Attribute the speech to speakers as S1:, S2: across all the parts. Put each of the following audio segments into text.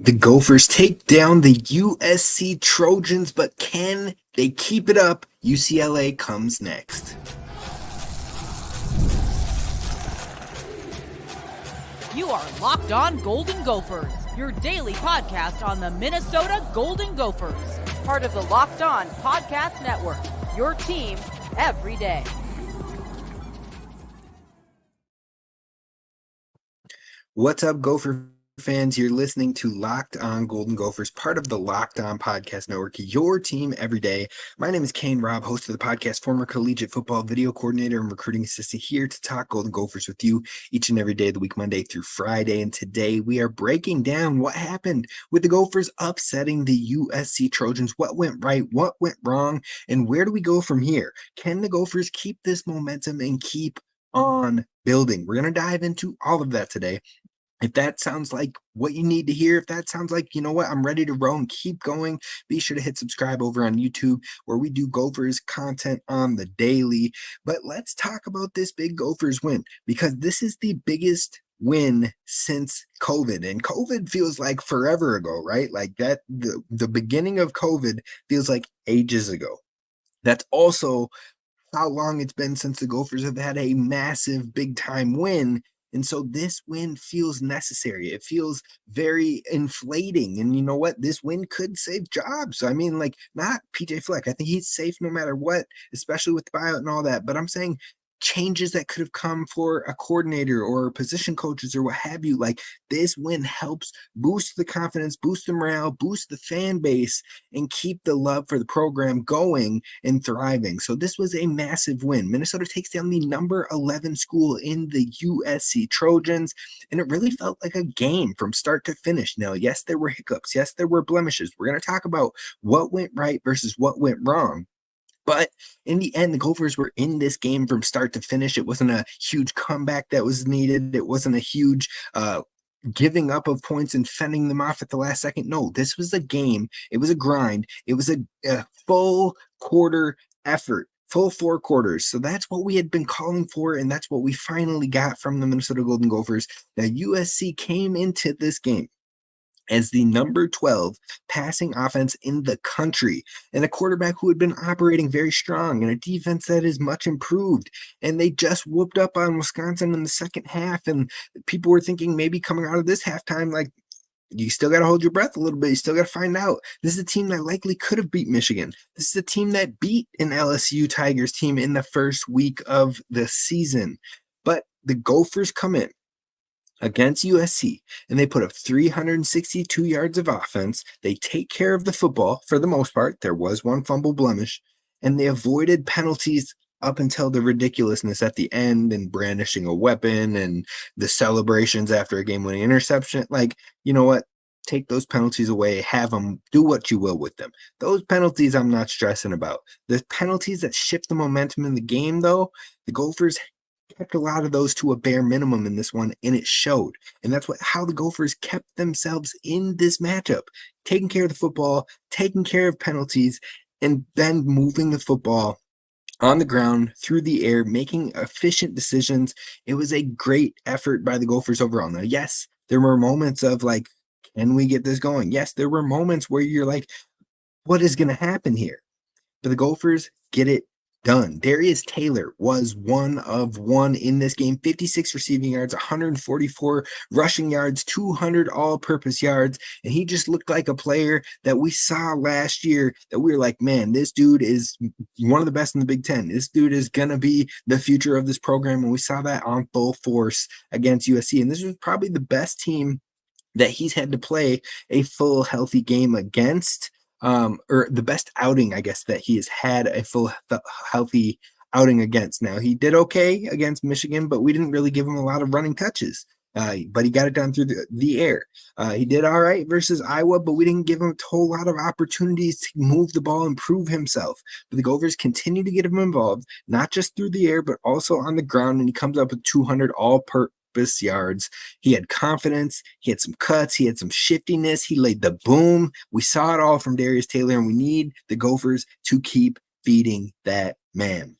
S1: The Gophers take down the USC Trojans, but can they keep it up? UCLA comes next.
S2: You are Locked On Golden Gophers, your daily podcast on the Minnesota Golden Gophers, part of the Locked On Podcast Network, your team every day.
S1: What's up, Gopher fans? You're listening to Locked On Golden Gophers, part of the Locked On Podcast Network, your team every day. My name is Kane Rob, host of the podcast, former collegiate football video coordinator and recruiting assistant, here to talk Golden Gophers with you each and every day of the week, Monday through Friday. And today we are breaking down what happened with the Gophers upsetting the USC Trojans, what went right, what went wrong, and where do we go from here? Can the Gophers keep this momentum and keep on building? We're going to dive into all of that today. If that sounds like what you need to hear, if that sounds like, you know what, I'm ready to roll and keep going, be sure to hit subscribe over on YouTube, where we do Gophers content on the daily. But let's talk about this big Gophers win, because this is the biggest win since COVID. And COVID feels like forever ago, right? Like that, the beginning of COVID feels like ages ago. That's also how long it's been since the Gophers have had a massive big time win. And so this win feels necessary. It feels very inflating. And you know what? This win could save jobs. I mean, like, not PJ Fleck. I think he's safe no matter what, especially with the buyout and all that. But I'm saying changes that could have come for a coordinator or position coaches or what have you. Like, this win helps boost the confidence, boost the morale, boost the fan base, and keep the love for the program going and thriving. So this was a massive win. Minnesota takes down the number 11 school in the USC Trojans, and it really felt like a game from start to finish. Now, yes, there were hiccups. Yes, there were blemishes. We're going to talk about what went right versus what went wrong. But in the end, the Gophers were in this game from start to finish. It wasn't a huge comeback that was needed. It wasn't a huge giving up of points and fending them off at the last second. No, this was a game. It was a grind. It was a full quarter effort, full 4 quarters. So that's what we had been calling for, and that's what we finally got from the Minnesota Golden Gophers. Now, USC came into this game as the number 12 passing offense in the country, and a quarterback who had been operating very strong, and a defense that is much improved. And they just whooped up on Wisconsin in the second half, and people were thinking maybe coming out of this halftime, like, you still got to hold your breath a little bit. You still got to find out. This is a team that likely could have beat Michigan. This is a team that beat an LSU Tigers team in the first week of the season. But the Gophers come in against USC, and they put up 362 yards of offense. They take care of the football for the most part. There was one fumble blemish, and they avoided penalties up until the ridiculousness at the end and brandishing a weapon and the celebrations after a game-winning interception. Like, you know what? Take those penalties away, have them, do what you will with them. Those penalties I'm not stressing about. The penalties that shift the momentum in the game, though, the Gophers kept a lot of those to a bare minimum in this one, and it showed. And that's how the Gophers kept themselves in this matchup, taking care of the football, taking care of penalties, and then moving the football on the ground, through the air, making efficient decisions. It was a great effort by the Gophers overall. Now, yes, there were moments of like, can we get this going? Yes, there were moments where you're like, what is going to happen here? But the Gophers get it done. Darius Taylor was 1 of 1 in this game. 56 receiving yards, 144 rushing yards, 200 all-purpose yards, and he just looked like a player that we saw last year that we were like, man, this dude is one of the best in the Big Ten. This dude is going to be the future of this program, and we saw that on full force against USC, and this was probably the best team that he's had to play a full healthy game against. Or the best outing, I guess, that he has had a full healthy outing against. Now, he did okay against Michigan, but we didn't really give him a lot of running touches. But he got it done through the air. He did all right versus Iowa, but we didn't give him a whole lot of opportunities to move the ball and prove himself. But the Gophers continue to get him involved, not just through the air, but also on the ground, and he comes up with 200 all-purpose yards. He had confidence, he had some cuts, he had some shiftiness, he laid the boom. We saw it all from Darius Taylor, and we need the Gophers to keep feeding that man.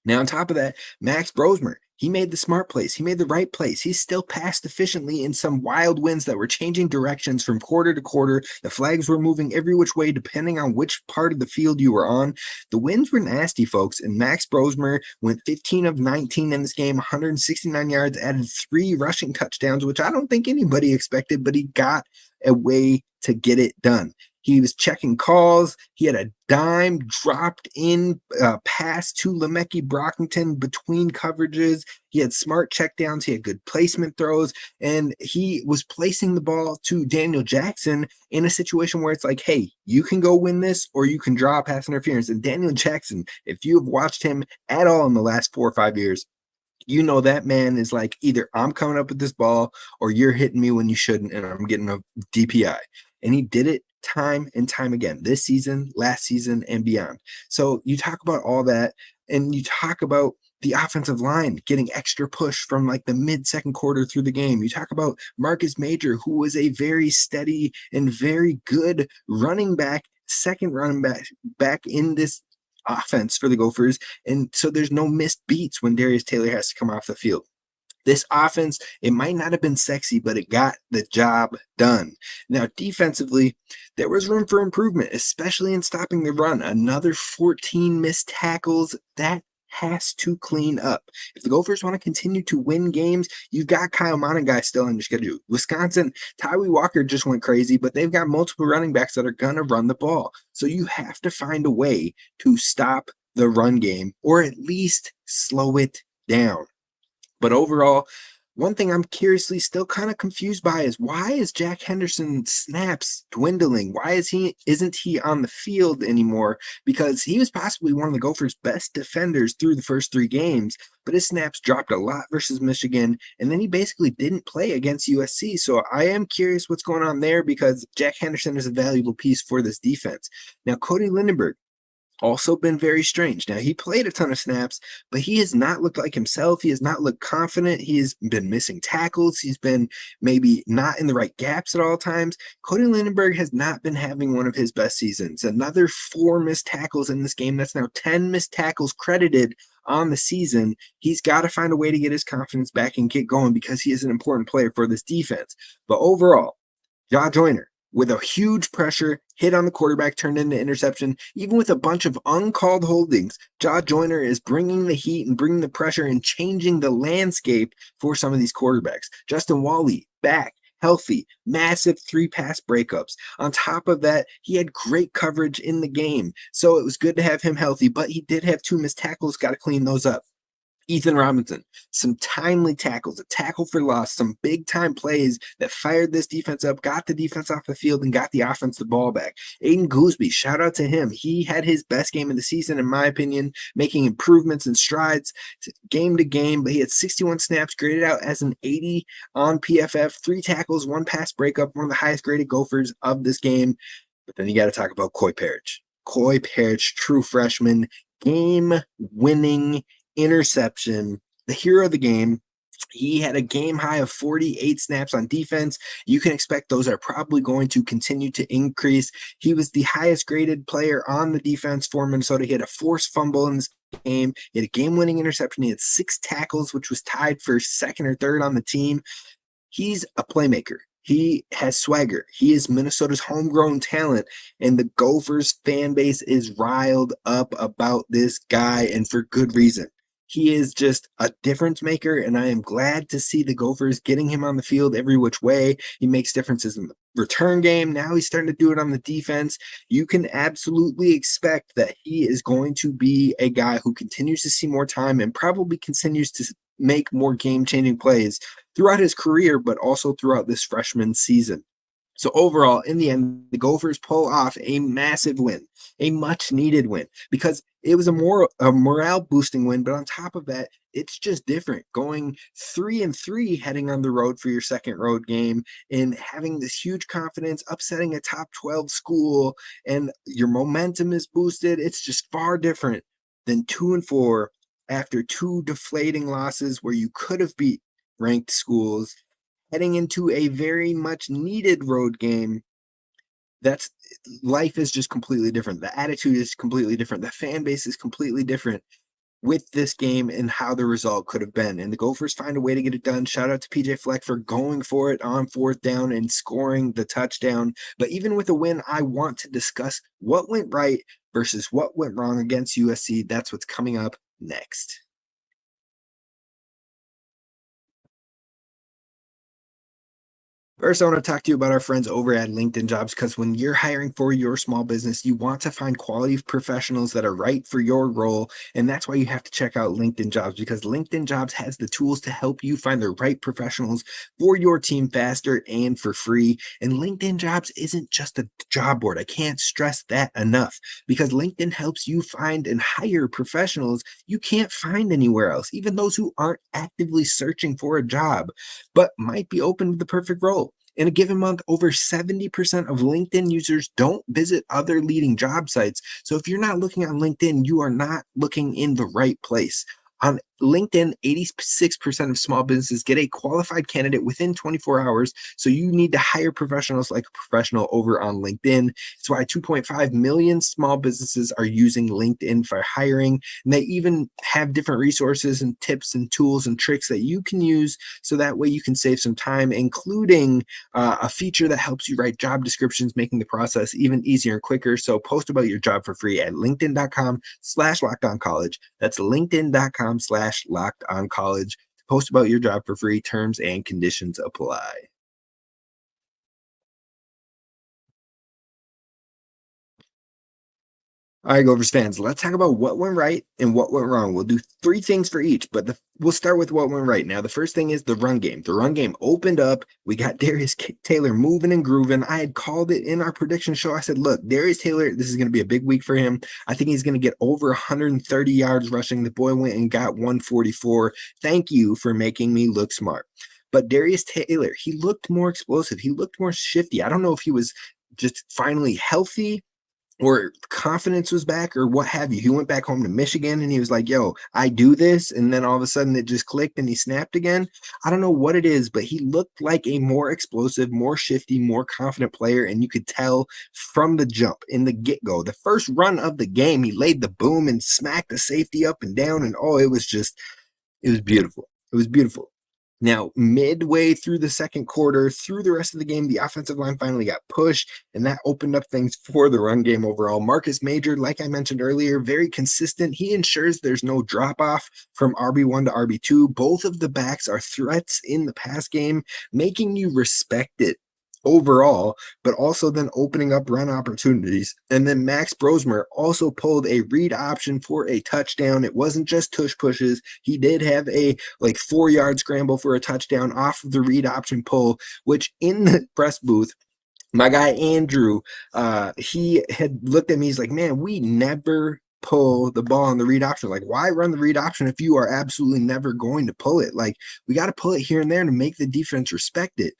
S1: Now, on top of that, Max Brosmer, he made the smart plays. He made the right plays. He still passed efficiently in some wild winds that were changing directions from quarter to quarter. The flags were moving every which way depending on which part of the field you were on. The winds were nasty, folks, and Max Brosmer went 15 of 19 in this game, 169 yards, added 3 rushing touchdowns, which I don't think anybody expected, but he got a way to get it done. He was checking calls. He had a dime dropped in pass to Lemeki Brockington between coverages. He had smart checkdowns. He had good placement throws. And he was placing the ball to Daniel Jackson in a situation where it's like, hey, you can go win this or you can draw pass interference. And Daniel Jackson, if you have watched him at all in the last 4 or 5 years, you know that man is like, either I'm coming up with this ball or you're hitting me when you shouldn't and I'm getting a DPI. And he did it time and time again this season, last season, and beyond. So you talk about all that, and you talk about the offensive line getting extra push from like the mid-second quarter through the game. You talk about Marcus Major, who was a very steady and very good running back, second running back in this offense for the Gophers. And so there's no missed beats when Darius Taylor has to come off the field. This offense, it might not have been sexy, but it got the job done. Now, defensively, there was room for improvement, especially in stopping the run. Another 14 missed tackles. That has to clean up. If the Gophers want to continue to win games, you've got Kyle Monaghan still on your schedule. Wisconsin, Tyree Walker just went crazy, but they've got multiple running backs that are going to run the ball. So you have to find a way to stop the run game or at least slow it down. But overall, one thing I'm curiously still kind of confused by is, why is Jack Henderson's snaps dwindling? Why isn't he on the field anymore? Because he was possibly one of the Gophers' best defenders through the first 3 games, but his snaps dropped a lot versus Michigan, and then he basically didn't play against USC. So I am curious what's going on there, because Jack Henderson is a valuable piece for this defense. Now, Cody Lindenberg, also been very strange. Now, he played a ton of snaps, but he has not looked like himself. He has not looked confident. He has been missing tackles. He's been maybe not in the right gaps at all times. Cody Lindenberg has not been having one of his best seasons. Another 4 missed tackles in this game. That's now 10 missed tackles credited on the season. He's got to find a way to get his confidence back and get going, because he is an important player for this defense. But overall, Jaw Joyner, with a huge pressure hit on the quarterback, turned into interception, even with a bunch of uncalled holdings, Jaw Joyner is bringing the heat and bringing the pressure and changing the landscape for some of these quarterbacks. Justin Wally, back, healthy, massive 3 pass breakups. On top of that, he had great coverage in the game. So it was good to have him healthy, but he did have 2 missed tackles, got to clean those up. Ethan Robinson, some timely tackles, a tackle for loss, some big time plays that fired this defense up, got the defense off the field, and got the offense the ball back. Aiden Gooseby, shout out to him. He had his best game of the season, in my opinion, making improvements and strides game to game, but he had 61 snaps, graded out as an 80 on PFF, 3 tackles, 1 pass breakup, one of the highest graded Gophers of this game. But then you got to talk about Coy Parrish. Coy Parrish, true freshman, game-winning interception, the hero of the game. He had a game high of 48 snaps on defense. You can expect those are probably going to continue to increase. He was the highest graded player on the defense for Minnesota. He had a forced fumble in this game. He had a game-winning interception. He had 6 tackles, which was tied for second or third on the team. He's a playmaker. He has swagger. He is Minnesota's homegrown talent, and the Gophers fan base is riled up about this guy, and for good reason. He is just a difference maker, and I am glad to see the Gophers getting him on the field every which way. He makes differences in the return game. Now he's starting to do it on the defense. You can absolutely expect that he is going to be a guy who continues to see more time and probably continues to make more game-changing plays throughout his career, but also throughout this freshman season. So overall, in the end, the Gophers pull off a massive win, a much-needed win, because it was a morale-boosting win. But on top of that, it's just different. Going 3-3, heading on the road for your second road game, and having this huge confidence, upsetting a top 12 school, and your momentum is boosted. It's just far different than 2-4 after 2 deflating losses where you could have beat ranked schools, heading into a very much needed road game. That's life is just completely different. The attitude is completely different. The fan base is completely different. with this game and how the result could have been. And the Gophers find a way to get it done. Shout out to PJ Fleck for going for it on 4th down and scoring the touchdown. But even with a win, I want to discuss what went right versus what went wrong against USC. That's what's coming up next. First, I want to talk to you about our friends over at LinkedIn Jobs, because when you're hiring for your small business, you want to find quality professionals that are right for your role. And that's why you have to check out LinkedIn Jobs, because LinkedIn Jobs has the tools to help you find the right professionals for your team faster and for free. And LinkedIn Jobs isn't just a job board. I can't stress that enough, because LinkedIn helps you find and hire professionals you can't find anywhere else, even those who aren't actively searching for a job, but might be open to the perfect role. In a given month, over 70% of LinkedIn users don't visit other leading job sites. So if you're not looking on LinkedIn, you are not looking in the right place. On LinkedIn, 86% of small businesses get a qualified candidate within 24 hours. So you need to hire professionals like a professional over on LinkedIn. It's why 2.5 million small businesses are using LinkedIn for hiring. And they even have different resources and tips and tools and tricks that you can use, so that way you can save some time, including a feature that helps you write job descriptions, making the process even easier and quicker. So post about your job for free at linkedin.com/lockedoncollege. That's linkedin.com/lockedoncollege. Post about your job for free. Terms and conditions apply. All right, Gophers fans, let's talk about what went right and what went wrong. We'll do 3 things for each, but we'll start with what went right. Now, the first thing is the run game. The run game opened up. We got Darius Taylor moving and grooving. I had called it in our prediction show. I said, look, Darius Taylor, this is going to be a big week for him. I think he's going to get over 130 yards rushing. The boy went and got 144. Thank you for making me look smart. But Darius Taylor, he looked more explosive. He looked more shifty. I don't know if he was just finally healthy or confidence was back or what have you. He went back home to Michigan and he was like, yo, I do this. And then all of a sudden it just clicked and he snapped again. I don't know what it is, but he looked like a more explosive, more shifty, more confident player. And you could tell from the jump in the get-go. The first run of the game, he laid the boom and smacked the safety up and down. And it was beautiful. It was beautiful. Now, midway through the second quarter, through the rest of the game, the offensive line finally got pushed, and that opened up things for the run game overall. Marcus Major, like I mentioned earlier, very consistent. He ensures there's no drop-off from RB1 to RB2. Both of the backs are threats in the pass game, making you respect it overall, but also then opening up run opportunities. And then Max Brosmer also pulled a read option for a touchdown. It wasn't just tush pushes. He did have a 4-yard scramble for a touchdown off of the read option pull, which in the press booth, my guy Andrew, he had looked at me. He's like, man, we never pull the ball on the read option. Like, why run the read option if you are absolutely never going to pull it? Like, we got to pull it here and there to make the defense respect it.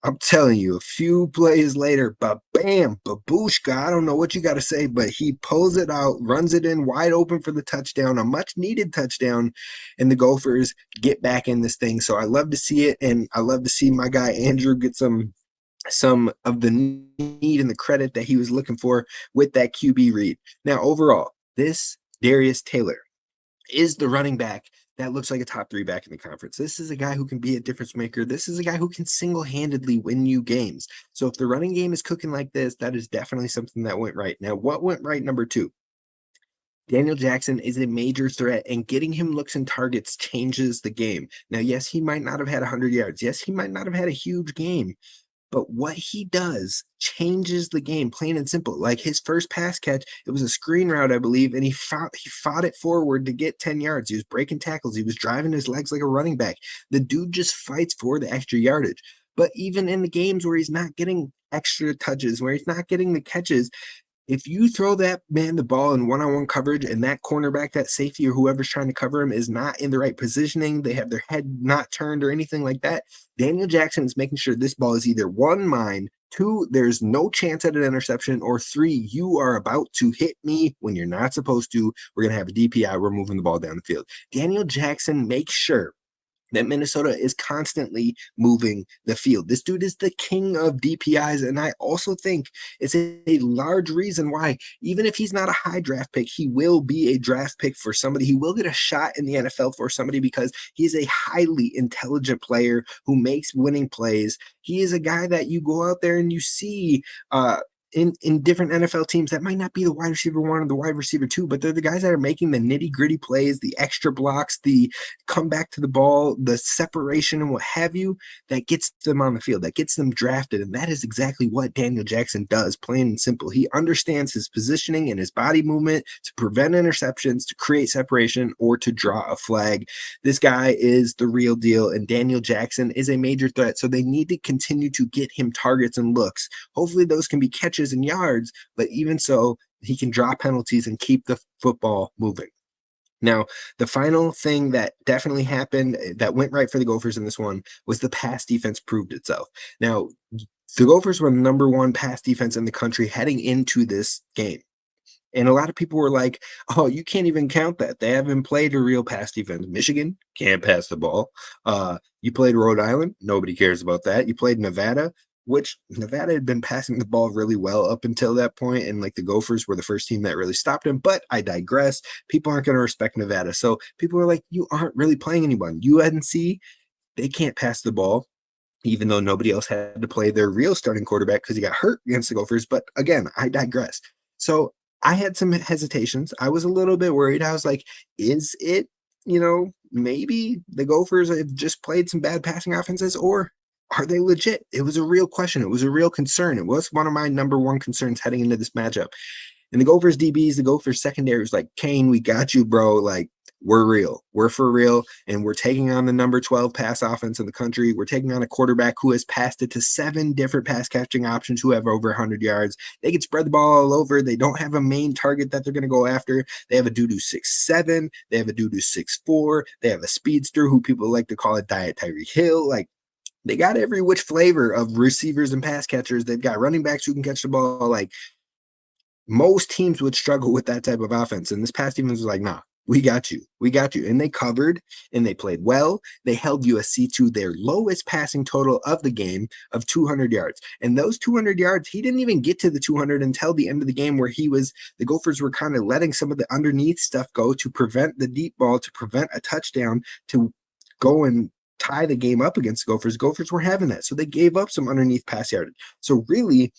S1: I'm telling you, a few plays later, bam, babushka. I don't know what you got to say, but he pulls it out, runs it in wide open for the touchdown, a much needed touchdown, and the Gophers get back in this thing. So I love to see it, and I love to see my guy Andrew get some of the need and the credit that he was looking for with that QB read. Now, overall, this Darius Taylor is the running back that looks like a top 3 back in the conference. This is a guy who can be a difference maker. This is a guy who can single-handedly win you games. So if the running game is cooking like this, that is definitely something that went right. Now, what went right, number 2? Daniel Jackson is a major threat, and getting him looks and targets changes the game. Now, yes, he might not have had 100 yards. Yes, he might not have had a huge game. But what he does changes the game, plain and simple. Like his first pass catch, it was a screen route, I believe, and he fought it forward to get 10 yards. He was breaking tackles. He was driving his legs like a running back. The dude just fights for the extra yardage. But even in the games where he's not getting extra touches, where he's not getting the catches, if you throw that man the ball in one-on-one coverage and that cornerback, that safety, or whoever's trying to cover him is not in the right positioning, they have their head not turned or anything like that, Daniel Jackson is making sure this ball is either 1, mine, 2, there's no chance at an interception, or 3, you are about to hit me when you're not supposed to. We're going to have a DPI. We're moving the ball down the field. Daniel Jackson makes sure that Minnesota is constantly moving the field. This dude is the king of DPIs, and I also think it's a large reason why, even if he's not a high draft pick, he will be a draft pick for somebody. He will get a shot in the NFL for somebody because he's a highly intelligent player who makes winning plays. He is a guy that you go out there and you see in different NFL teams that might not be the wide receiver 1 or the wide receiver 2, but they're the guys that are making the nitty-gritty plays, the extra blocks, the come back to the ball, the separation and what have you, that gets them on the field, that gets them drafted. And that is exactly what Daniel Jackson does, plain and simple. He understands his positioning and his body movement to prevent interceptions, to create separation, or to draw a flag. This guy is the real deal, and Daniel Jackson is a major threat, so they need to continue to get him targets and looks. Hopefully those can be catches and yards, but even so, he can draw penalties and keep the football moving. Now, the final thing that definitely happened that went right for the Gophers in this one was the pass defense proved itself. Now, the Gophers were the number 1 pass defense in the country heading into this game. And a lot of people were like, oh, you can't even count that. They haven't played a real pass defense. Michigan can't pass the ball. You played Rhode Island. Nobody cares about that. You played Nevada, which Nevada had been passing the ball really well up until that point, and like the Gophers were the first team that really stopped him. But I digress. People aren't going to respect Nevada. So people are like, you aren't really playing anyone. UNC, they can't pass the ball, even though nobody else had to play their real starting quarterback because he got hurt against the Gophers. But again, I digress. So I had some hesitations. I was a little bit worried. I was like, is it, maybe the Gophers have just played some bad passing offenses, or are they legit? It was a real question. It was a real concern. It was one of my number 1 concerns heading into this matchup. And the Gophers DBs, the Gophers secondary was like, Kane, we got you, bro. Like, we're real. We're for real. And we're taking on the number 12 pass offense in the country. We're taking on a quarterback who has passed it to 7 different pass catching options who have over 100 yards. They can spread the ball all over. They don't have a main target that they're going to go after. They have a dude who's 6'7". They have a dude who's 6'4". They have a speedster who people like to call it Diet Tyreek Hill. Like, they got every which flavor of receivers and pass catchers. They've got running backs who can catch the ball. Like, most teams would struggle with that type of offense. And this pass defense was like, nah, we got you. We got you. And they covered and they played well. They held USC to their lowest passing total of the game of 200 yards. And those 200 yards, he didn't even get to the 200 until the end of the game, where the Gophers were kind of letting some of the underneath stuff go to prevent the deep ball, to prevent a touchdown, to go and tie the game up against the Gophers. Gophers were having that. So they gave up some underneath pass yardage. So really,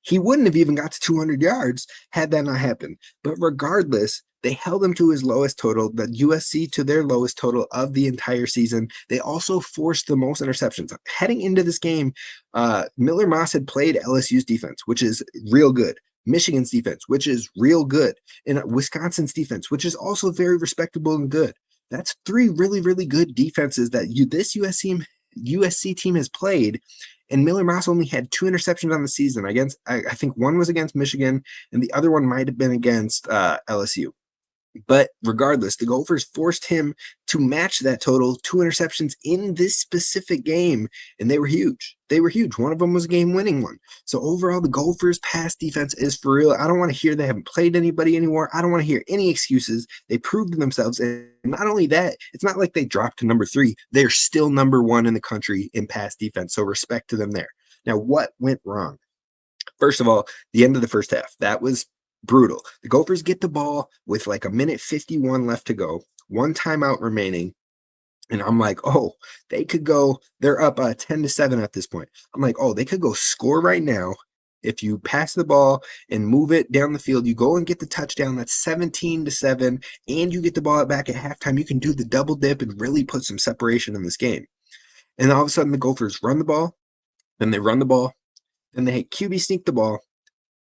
S1: he wouldn't have even got to 200 yards had that not happened. But regardless, they held him to his lowest total, the USC to their lowest total of the entire season. They also forced the most interceptions. Heading into this game, Miller Moss had played LSU's defense, which is real good. Michigan's defense, which is real good. And Wisconsin's defense, which is also very respectable and good. That's 3 really, really good defenses that this USC team has played. And Miller Moss only had 2 interceptions on the season. I think one was against Michigan, and the other one might have been against LSU. But regardless, the Gophers forced him to match that total, 2 interceptions in this specific game, and they were huge. They were huge. One of them was a game-winning one. So overall, the Gophers' pass defense is for real. I don't want to hear they haven't played anybody anymore. I don't want to hear any excuses. They proved themselves. And not only that, it's not like they dropped to number 3. They're still number 1 in the country in pass defense, so respect to them there. Now, what went wrong? First of all, the end of the first half. That was brutal. The Gophers get the ball with like a minute 51 left to go, 1 timeout remaining. And I'm like, oh, they could go, they're up 10-7 at this point. I'm like, oh, they could go score right now. If you pass the ball and move it down the field, you go and get the touchdown. That's 17-7, and you get the ball back at halftime. You can do the double dip and really put some separation in this game. And all of a sudden, the Gophers run the ball, then they run the ball, then they QB sneak the ball,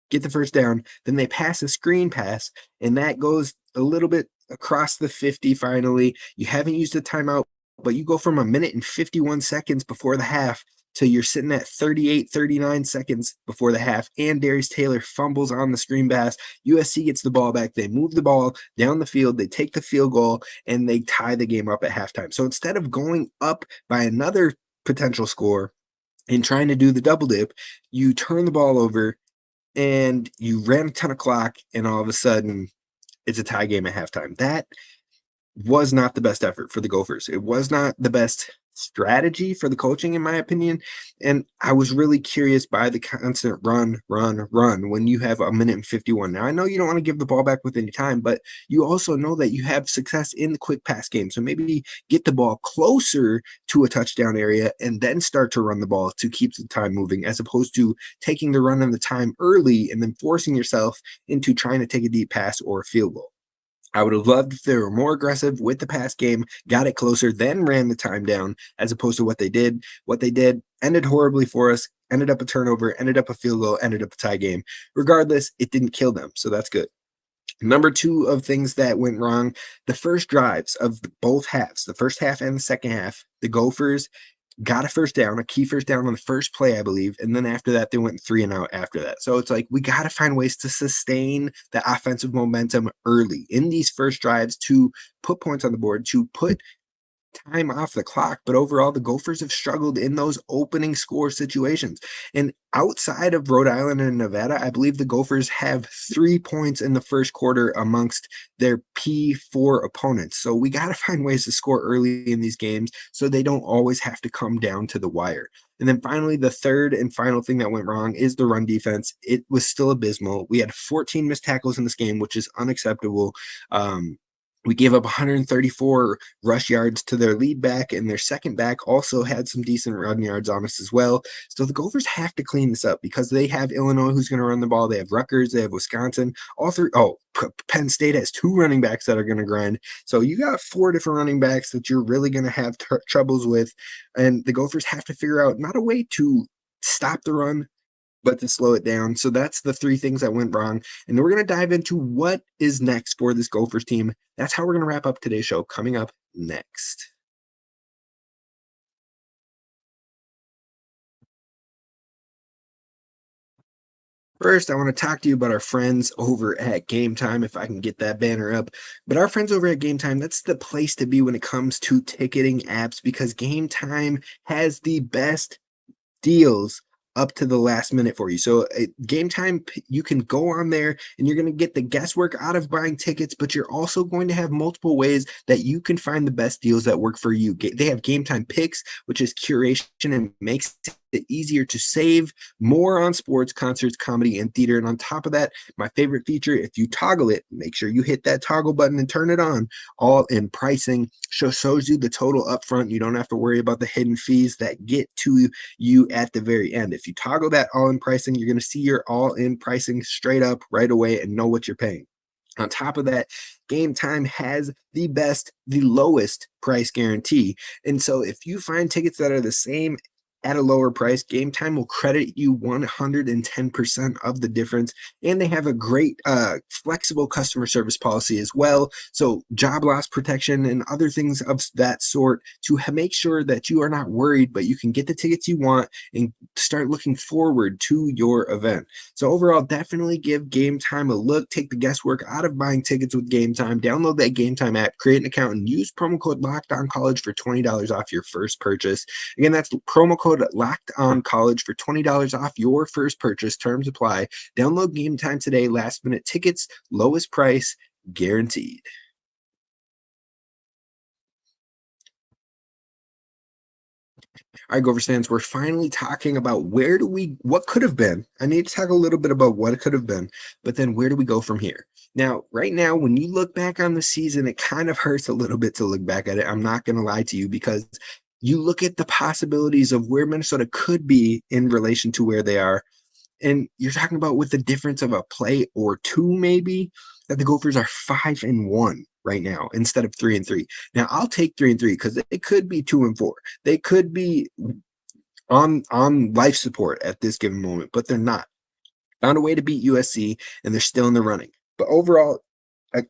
S1: get the first down, then they pass a screen pass, and that goes a little bit across the 50 finally. You haven't used a timeout, but you go from a minute and 51 seconds before the half to you're sitting at 38, 39 seconds before the half, and Darius Taylor fumbles on the screen pass. USC gets the ball back. They move the ball down the field. They take the field goal, and they tie the game up at halftime. So instead of going up by another potential score and trying to do the double dip, you turn the ball over, and you ran a ton of clock, and all of a sudden, it's a tie game at halftime. That was not the best effort for the Gophers. It was not the best strategy for the coaching, in my opinion. And I was really curious by the constant run when you have a minute and 51. Now, I know you don't want to give the ball back with any time, but you also know that you have success in the quick pass game. So maybe get the ball closer to a touchdown area and then start to run the ball to keep the time moving, as opposed to taking the run and the time early and then forcing yourself into trying to take a deep pass or a field goal. I would have loved if they were more aggressive with the pass game, got it closer, then ran the time down, as opposed to what they did. What they did ended horribly for us, ended up a turnover, ended up a field goal, ended up a tie game. Regardless, it didn't kill them, so that's good. Number two of things that went wrong, the first drives of both halves, the first half and the second half, the Gophers got a first down, a key first down on the first play, I believe. And then after that, they went 3-and-out after that. So it's like, we got to find ways to sustain the offensive momentum early in these first drives to put points on the board, to put time off the clock. But overall, the Gophers have struggled in those opening score situations. And outside of Rhode Island and Nevada, I believe the Gophers have 3 points in the first quarter amongst their P4 opponents. So we got to find ways to score early in these games so they don't always have to come down to the wire. And then finally, the third and final thing that went wrong is the run defense. It was still abysmal. We had 14 missed tackles in this game, which is unacceptable. We gave up 134 rush yards to their lead back, and their second back also had some decent run yards on us as well. So the Gophers have to clean this up because they have Illinois who's going to run the ball. They have Rutgers. They have Wisconsin. All three. Oh, Penn State has 2 running backs that are going to grind. So you got 4 different running backs that you're really going to have troubles with. And the Gophers have to figure out not a way to stop the run, but to slow it down. So that's the 3 things that went wrong. And we're going to dive into what is next for this Gophers team. That's how we're going to wrap up today's show, coming up next. First, I want to talk to you about our friends over at Gametime, if I can get that banner up. But our friends over at Gametime, that's the place to be when it comes to ticketing apps, because Gametime has the best deals up to the last minute for you. So Gametime, you can go on there and you're going to get the guesswork out of buying tickets, but you're also going to have multiple ways that you can find the best deals that work for you. They have Gametime Picks, which is curation and makes it easier to save more on sports, concerts, comedy, and theater. And on top of that, my favorite feature, if you toggle it, make sure you hit that toggle button and turn it on. All in pricing shows you the total upfront. You don't have to worry about the hidden fees that get to you at the very end. If you toggle that all in pricing, you're going to see your all in pricing straight up right away and know what you're paying. On top of that, Gametime has the lowest price guarantee. And so if you find tickets that are the same at a lower price, Gametime will credit you 110% of the difference. And they have a great flexible customer service policy as well. So job loss protection and other things of that sort to make sure that you are not worried, but you can get the tickets you want and start looking forward to your event. So overall, definitely give Gametime a look. Take the guesswork out of buying tickets with Gametime. Download that Gametime app, create an account, and use promo code LOCKEDONCollege for $20 off your first purchase. Again, that's promo code LOCKEDONCollege for $20 off your first purchase. Terms apply. Download Gametime today. Last minute tickets, lowest price guaranteed. All right, Gophers fans, we're finally talking about what could have been. I need to talk a little bit about what it could have been, but then where do we go from here? Now, right now, when you look back on the season, it kind of hurts a little bit to look back at it. I'm not going to lie to you, because you look at the possibilities of where Minnesota could be in relation to where they are, and you're talking about with the difference of a play or 2, maybe, that the Gophers are 5-1 right now instead of 3-3. Now, I'll take 3-3 because it could be 2-4. They could be on life support at this given moment, but they're not. Found a way to beat USC, and they're still in the running. But overall,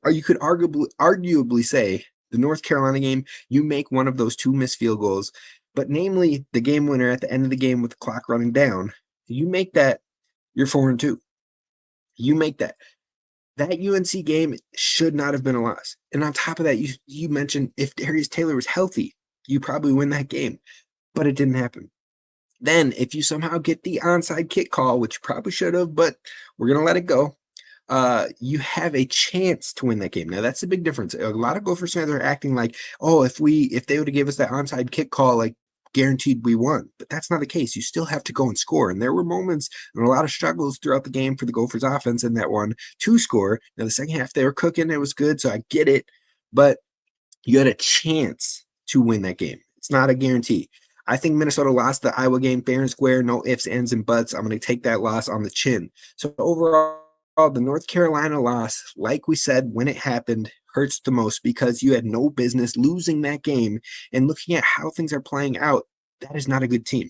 S1: you could arguably say the North Carolina game, you make one of those 2 missed field goals, but namely the game winner at the end of the game with the clock running down, you make that, you're 4-2. You make that. That UNC game should not have been a loss. And on top of that, you mentioned if Darius Taylor was healthy, you probably win that game, but it didn't happen. Then if you somehow get the onside kick call, which you probably should have, but we're going to let it go, you have a chance to win that game. Now, that's the big difference. A lot of Gophers fans are acting like, oh, if they would have gave us that onside kick call, like guaranteed we won. But that's not the case. You still have to go and score. And there were moments and a lot of struggles throughout the game for the Gophers offense in that one to score. Now, the second half, they were cooking. It was good, so I get it. But you had a chance to win that game. It's not a guarantee. I think Minnesota lost the Iowa game fair and square, no ifs, ands, and buts. I'm going to take that loss on the chin. So overall, the North Carolina loss, like we said, when it happened, hurts the most because you had no business losing that game. And looking at how things are playing out, that is not a good team.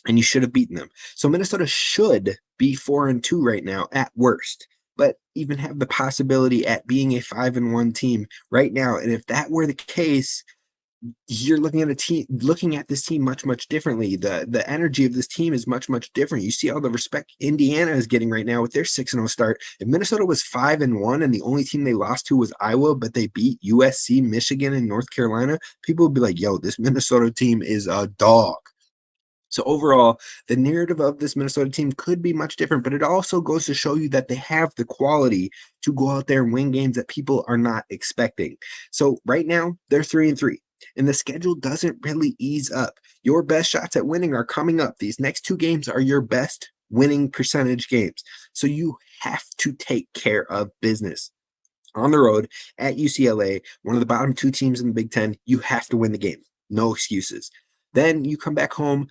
S1: And you should have beaten them. So Minnesota should be 4-2 right now at worst, but even have the possibility at being a 5-1 team right now. And if that were the case, you're looking at this team much differently. The energy of this team is much different. You see all the respect Indiana is getting right now with their 6-0 start. If Minnesota was 5-1 and the only team they lost to was Iowa, but they beat USC, Michigan, and North Carolina, people would be like, yo, this Minnesota team is a dog. So overall, the narrative of this Minnesota team could be much different, but it also goes to show you that they have the quality to go out there and win games that people are not expecting. So right now, they're 3-3. And the schedule doesn't really ease up. Your best shots at winning are coming up. These next 2 games are your best winning percentage games. So you have to take care of business. On the road at UCLA, one of the bottom 2 teams in the Big Ten, you have to win the game. No excuses. Then you come back home.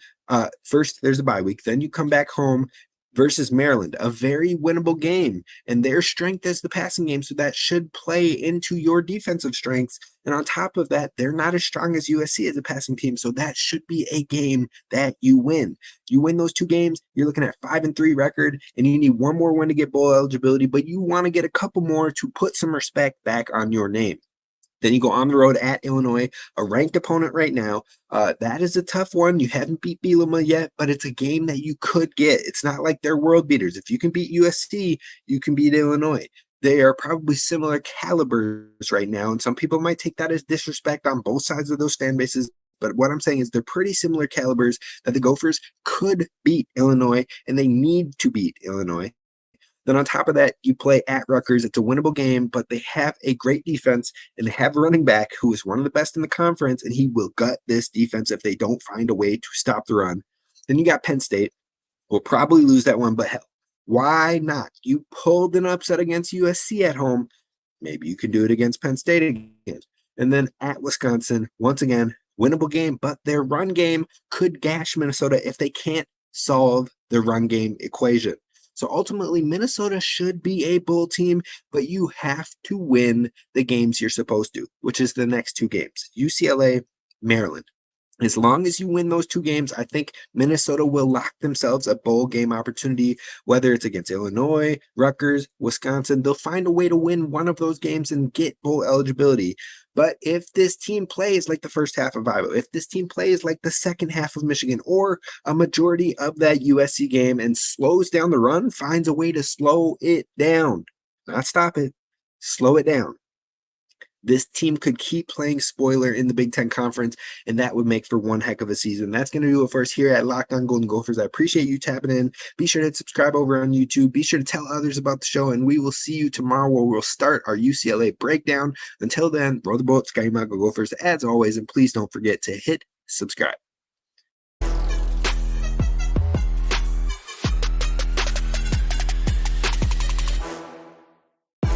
S1: First, there's a bye week. Then you come back home versus Maryland, a very winnable game. And their strength is the passing game, so that should play into your defensive strengths. And on top of that, they're not as strong as USC as a passing team, so that should be a game that you win. You win those 2 games, you're looking at 5-3 record, and you need one more win to get bowl eligibility, but you want to get a couple more to put some respect back on your name. Then you go on the road at Illinois, a ranked opponent right now. That is a tough one. You haven't beat Bielema yet, but it's a game that you could get. It's not like they're world beaters. If you can beat USC, you can beat Illinois. They are probably similar calibers right now, and some people might take that as disrespect on both sides of those fan bases. But what I'm saying is they're pretty similar calibers that the Gophers could beat Illinois, and they need to beat Illinois. Then on top of that, you play at Rutgers. It's a winnable game, but they have a great defense, and they have a running back who is one of the best in the conference, and he will gut this defense if they don't find a way to stop the run. Then you got Penn State. We'll probably lose that one, but hell, why not? You pulled an upset against USC at home. Maybe you can do it against Penn State again. And then at Wisconsin, once again, winnable game, but their run game could gash Minnesota if they can't solve the run game equation. So ultimately, Minnesota should be a bowl team, but you have to win the games you're supposed to, which is the next 2 games, UCLA, Maryland. As long as you win those 2 games, I think Minnesota will lock themselves a bowl game opportunity, whether it's against Illinois, Rutgers, Wisconsin. They'll find a way to win one of those games and get bowl eligibility. But if this team plays like the first half of Iowa, if this team plays like the second half of Michigan, or a majority of that USC game and slows down the run, finds a way to slow it down, not stop it, slow it down, this team could keep playing spoiler in the Big Ten Conference, and that would make for one heck of a season. That's going to do it for us here at Locked On Golden Gophers. I appreciate you tapping in. Be sure to hit subscribe over on YouTube. Be sure to tell others about the show, and we will see you tomorrow where we'll start our UCLA breakdown. Until then, roll the boat, Sky Gophers as always, and please don't forget to hit subscribe.